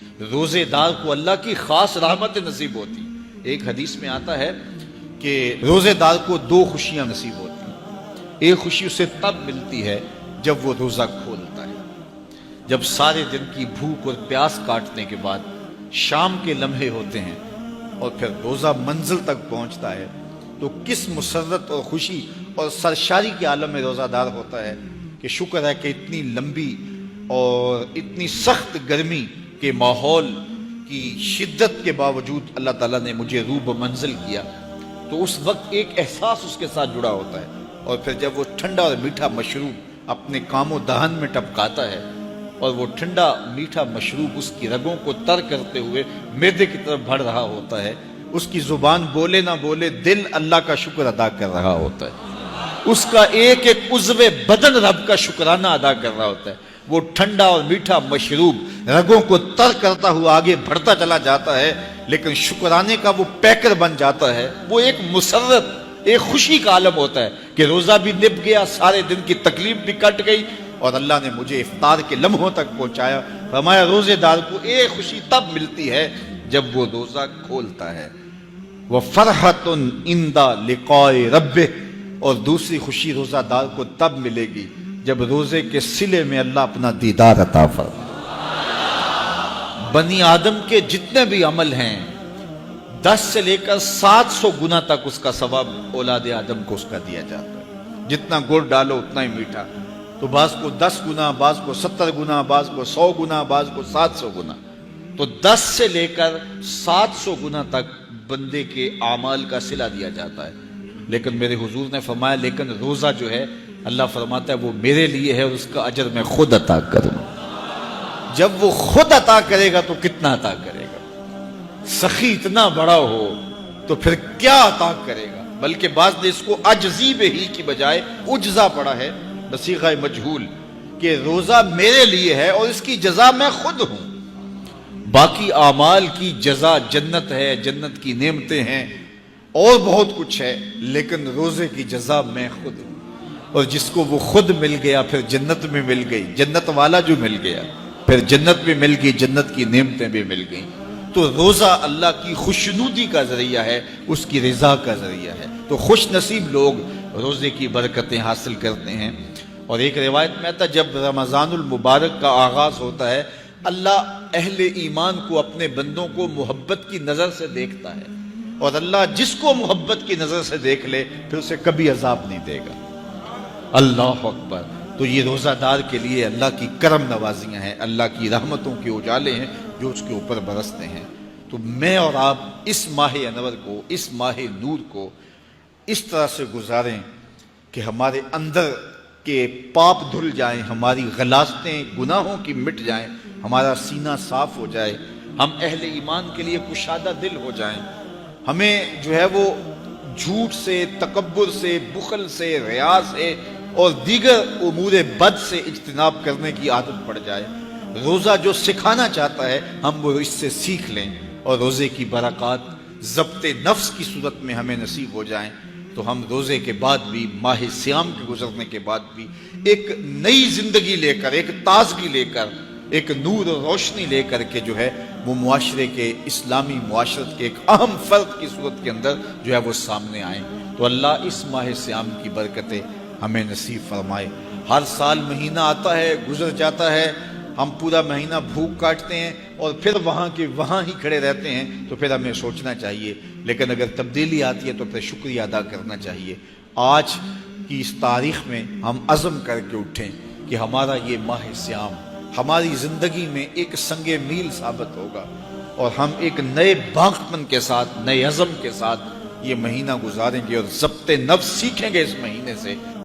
روزے دار کو اللہ کی خاص رحمت نصیب ہوتی. ایک حدیث میں آتا ہے کہ روزے دار کو دو خوشیاں نصیب ہوتی ہیں. ایک خوشی اسے تب ملتی ہے جب وہ روزہ کھولتا ہے، جب سارے دن کی بھوک اور پیاس کاٹنے کے بعد شام کے لمحے ہوتے ہیں اور پھر روزہ منزل تک پہنچتا ہے تو کس مسرت اور خوشی اور سرشاری کے عالم میں روزہ دار ہوتا ہے کہ شکر ہے کہ اتنی لمبی اور اتنی سخت گرمی کے ماحول کی شدت کے باوجود اللہ تعالیٰ نے مجھے روب منزل کیا. تو اس وقت ایک احساس اس کے ساتھ جڑا ہوتا ہے، اور پھر جب وہ ٹھنڈا اور میٹھا مشروب اپنے کام و دہن میں ٹپکاتا ہے اور وہ ٹھنڈا میٹھا مشروب اس کی رگوں کو تر کرتے ہوئے معدے کی طرف بڑھ رہا ہوتا ہے، اس کی زبان بولے نہ بولے دل اللہ کا شکر ادا کر رہا ہوتا ہے، اس کا ایک ایک عضو بدن رب کا شکرانہ ادا کر رہا ہوتا ہے. وہ ٹھنڈا اور میٹھا مشروب رگوں کو تر کرتا ہوا آگے بڑھتا چلا جاتا ہے، لیکن شکرانے کا وہ پیکر بن جاتا ہے. وہ ایک مسرت، ایک خوشی کا عالم ہوتا ہے کہ روزہ بھی نپ گیا، سارے دن کی تکلیف بھی کٹ گئی اور اللہ نے مجھے افطار کے لمحوں تک پہنچایا. فرمایا روزے دار کو ایک خوشی تب ملتی ہے جب وہ روزہ کھولتا ہے، وَفَرْحَةٌ عِنْدَ لِقَاءِ رَبِّهِ، اور دوسری خوشی روزہ دار کو تب ملے گی جب روزے کے صلے میں اللہ اپنا دیدار عطا فرمائے. بنی آدم کے جتنے بھی عمل ہیں 10 سے لے کر 700 گنا تک اس کا ثواب اولاد آدم کو اس کا دیا جاتا ہے. جتنا گڑ ڈالو اتنا ہی میٹھا، تو بعض کو 10 گنا، بعض کو 70 گنا، بعض کو 100 گنا، بعض کو 700 گنا. تو 10 سے لے کر 700 گنا تک بندے کے اعمال کا صلہ دیا جاتا ہے. لیکن میرے حضور نے فرمایا لیکن روزہ جو ہے اللہ فرماتا ہے وہ میرے لیے ہے اور اس کا اجر میں خود عطا کروں. جب وہ خود عطا کرے گا تو کتنا عطا کرے گا؟ سخی اتنا بڑا ہو تو پھر کیا عطا کرے گا؟ بلکہ بعض نے اس کو عجزی بہی کی بجائے عجزہ پڑھا ہے بصیغہ مجہول، کہ روزہ میرے لیے ہے اور اس کی جزا میں خود ہوں. باقی اعمال کی جزا جنت ہے، جنت کی نعمتیں ہیں اور بہت کچھ ہے، لیکن روزے کی جزا میں خود ہوں. اور جس کو وہ خود مل گیا پھر جنت میں مل گئی، جنت والا جو مل گیا پھر جنت بھی مل گئی، جنت کی نعمتیں بھی مل گئیں. تو روزہ اللہ کی خوشنودی کا ذریعہ ہے، اس کی رضا کا ذریعہ ہے. تو خوش نصیب لوگ روزے کی برکتیں حاصل کرتے ہیں. اور ایک روایت میں آتا ہے جب رمضان المبارک کا آغاز ہوتا ہے اللہ اہل ایمان کو، اپنے بندوں کو محبت کی نظر سے دیکھتا ہے، اور اللہ جس کو محبت کی نظر سے دیکھ لے پھر اسے کبھی عذاب نہیں دے گا. اللہ اکبر. تو یہ روزہ دار کے لیے اللہ کی کرم نوازیاں ہیں، اللہ کی رحمتوں کے اجالے ہیں جو اس کے اوپر برستے ہیں. تو میں اور آپ اس ماہ انور کو، اس ماہ نور کو اس طرح سے گزاریں کہ ہمارے اندر کے پاپ دھل جائیں، ہماری غلاظتیں گناہوں کی مٹ جائیں، ہمارا سینہ صاف ہو جائے، ہم اہل ایمان کے لیے کشادہ دل ہو جائیں. ہمیں جو ہے وہ جھوٹ سے، تکبر سے، بخل سے، ریا سے اور دیگر امور بد سے اجتناب کرنے کی عادت پڑ جائے. روزہ جو سکھانا چاہتا ہے ہم وہ اس سے سیکھ لیں، اور روزے کی برکات ضبط نفس کی صورت میں ہمیں نصیب ہو جائیں. تو ہم روزے کے بعد بھی، ماہ صیام کے گزرنے کے بعد بھی ایک نئی زندگی لے کر، ایک تازگی لے کر، ایک نور و روشنی لے کر کے جو ہے وہ معاشرے کے، اسلامی معاشرت کے ایک اہم فرد کی صورت کے اندر جو ہے وہ سامنے آئیں. تو اللہ اس ماہ صیام کی برکتیں ہمیں نصیب فرمائے. ہر سال مہینہ آتا ہے، گزر جاتا ہے، ہم پورا مہینہ بھوک کاٹتے ہیں اور پھر وہاں کے وہاں ہی کھڑے رہتے ہیں. تو پھر ہمیں سوچنا چاہیے، لیکن اگر تبدیلی آتی ہے تو پھر شکریہ ادا کرنا چاہیے. آج کی اس تاریخ میں ہم عزم کر کے اٹھیں کہ ہمارا یہ ماہ صیام ہماری زندگی میں ایک سنگ میل ثابت ہوگا، اور ہم ایک نئے باغپن کے ساتھ، نئے عزم کے ساتھ یہ مہینہ گزاریں گے اور ضبط نفس سیکھیں گے اس مہینے سے.